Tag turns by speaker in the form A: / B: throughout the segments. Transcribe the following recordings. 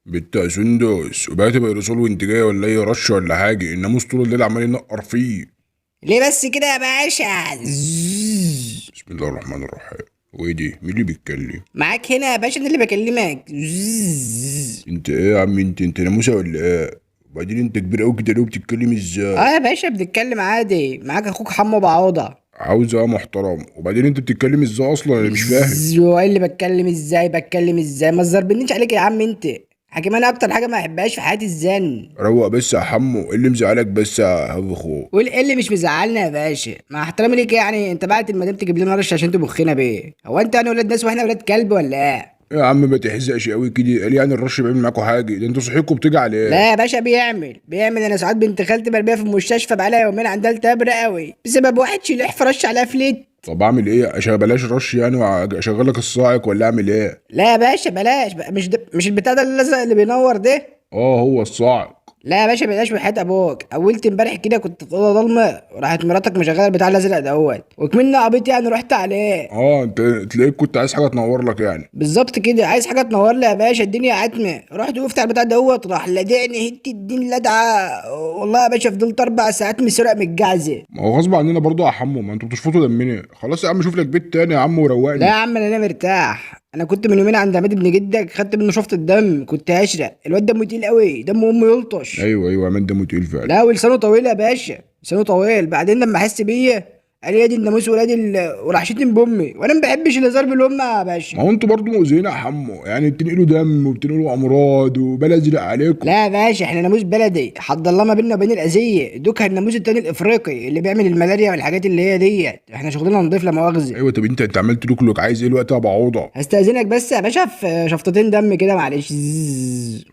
A: بتاع سندس وبقيت بيرسول وانت جاي ولا ايه رش ولا حاجه؟ الناموس طول الليل عمال ينقر فيه.
B: ليه بس كده يا باشا؟
A: بسم الله الرحمن الرحيم. وايه دي؟ مين اللي بيتكلم؟
B: معاك هنا يا باشا، انا اللي بكلمك.
A: انت ايه يا عم؟ انت ناموسه ولا ايه؟ وبعدين انت كبير قوي كده ليه بتتكلم ازاي؟
B: اه يا باشا، بنتكلم عادي. معاك اخوك حمو بعوضه.
A: عاوز ايه محترم؟ وبعدين انت بتتكلم ازاي اصلا؟ انا مش فاهم.
B: هو إيه اللي بتكلم ازاي؟ ما تزربنيش عليك يا عم انت. حكيم، انا اكتر حاجه ما احبهاش في حياتي الزن.
A: روق بس يا حمو، ايه اللي مزعلك بس يا هو اخوه؟
B: قول ايه اللي مش مزعلنا يا باشا؟ مع احترامي ليك، يعني انت بعت المدام تجيب لنا رش عشان تبخنا بيه؟ هو انت انا ولاد ناس واحنا ولاد كلب ولا ايه؟
A: يا عم ما تحزقش قوي كده، قال يعني الرش بيعمل معاكوا حاجه؟ ده انتوا صحيكوا بتيجي على ايه؟
B: لا يا باشا، بيعمل. انا ساعات بنت خالتي مرميه في المستشفى بقالها يومين، عندها التهاب رئوي بسبب واحد شليح فرش عليها فليت.
A: طب اعمل ايه؟ عشان بلاش رش يعني واشغل لك الصاعق ولا اعمل ايه؟
B: لا يا باشا بلاش بقى، مش البتاع ده الازرق اللي بينور ده.
A: اه هو الصاعق.
B: لا يا باشا بلاش، وحياة ابوك. اولت امبارح كده كنت في اوضه ضلمه، وراحت مراتك مشغله البتاع الازرق دوت، وكملنا عبيط يعني رحت عليه.
A: اه انت تلاقيك كنت عايز حاجه تنور لك يعني.
B: بالظبط كده، عايز حاجه تنور لي يا باشا، الدنيا عتمه. رحت وقفت على البتاع دوت، راح لدعني هت الدين لدعه. والله يا باشا فضلت 4 ساعات مسرق من الجعزه.
A: ما هو غصب عننا برضه يا حمو، ما انتوا بتشفطوا دمنا. خلاص يا عم شوف لك بيت تاني يا عم
B: لا يا
A: وروقني.
B: عم انا مرتاح. انا كنت من يومين عند عماد ابن جدك، خدت منه شفط الدم، كنت هشرق. الواد دمه تقيل قوي، دمه امه يلطش.
A: ايوه ايوه، عماد دمه تقيل فعلا.
B: لا ولسانه طويل يا باشا، لسانه طويل. بعدين لما حس بيا قال لي يا دي الناموس ولاد وراح شتم بامي، وانا ما بحبش الهزار بالام يا باشا.
A: ما هو انتوا برضه مؤذيين يا حمو، يعني بتنقلوا دم وبتنقلوا امراض وبلا ازرق عليكم.
B: لا يا باشا، احنا ناموس بلدي، حد الله ما بيننا وبين الاذيه. دوكها الناموس التاني الافريقي اللي بيعمل الملاريا والحاجات اللي هي ديت. احنا شغلنا نضيف لا مؤاخذه.
A: ايوه طب انت عملت لوك عايز ايه الوقت يا ابو عوضه؟
B: هستأذنك بس يا باشا في شفطتين دم كده، معلش.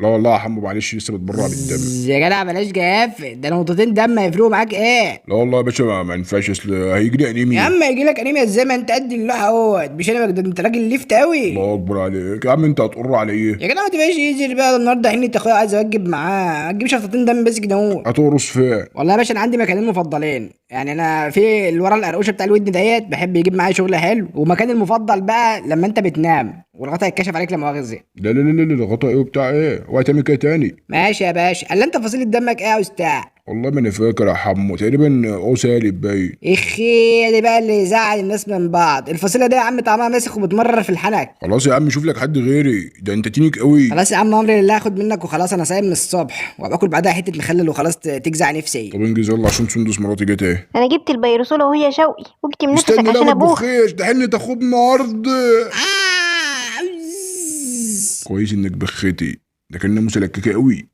A: لا والله يا حمو معلش لسه بتبرع بالدم.
B: يا جدع بلاش جاف، ده نقطتين دم هيفرقوا معاك ايه؟
A: لا والله يا باشا ما ينفعش، اصل هيجري
B: يا
A: انيميا.
B: عم هيجي لك انيميا ازاي؟ ما انت قد اللوحه اهوت. مش انا ده انت راجل ليفت قوي.
A: الله اكبر عليك يا عم، انت هتقر على ايه؟
B: يا جدع ما تبقاش ايزي بقى، النهارده حني اخويا عايز اوجب معاه، هتجيب شفطتين دم بس كده اهو.
A: هتقرص فين؟
B: والله يا باشا انا عندي مكانين مفضلين. يعني انا في اللي ورا القرقوشه بتاع الودن ديت بحب يجيب معايا شغل حلو. ومكاني المفضل بقى لما انت بتنام والغطا يتكشف عليك لا مؤاخذه.
A: لا لا لا لا لا، غطا ايه وبتاع ايه؟ اوعى تعمل كده تاني.
B: ماشي يا باشا. قال انت فصيله دمك ايه يا استاذ؟
A: والله ما انا فاكر يا حمو، تقريبا سالب باين.
B: اخي دي بقى اللي يزعل الناس من بعض. الفصيله دي يا عم طعمها مسخ وبتمرر في الحنك.
A: خلاص يا عم شوف لك حد غيري، ده انت تينك قوي.
B: خلاص يا عم، امري لله، هاخد منك وخلاص. انا صايم من الصبح وباكل بعدها حته مخلل وخلاص تجزع نفسي.
A: طب انجز يلا عشان سندس مراتي جت ايه.
C: انا جبت البيرسولة وهي شوقي، واكتم نفسك
A: استنى لا
C: عشان
A: ما
C: ابوخ.
A: تبخيش، ده حنة اخوه بنارد.
B: آه.
A: كويس انك بخيتي، ده كان ناموسه لكاكه قوي.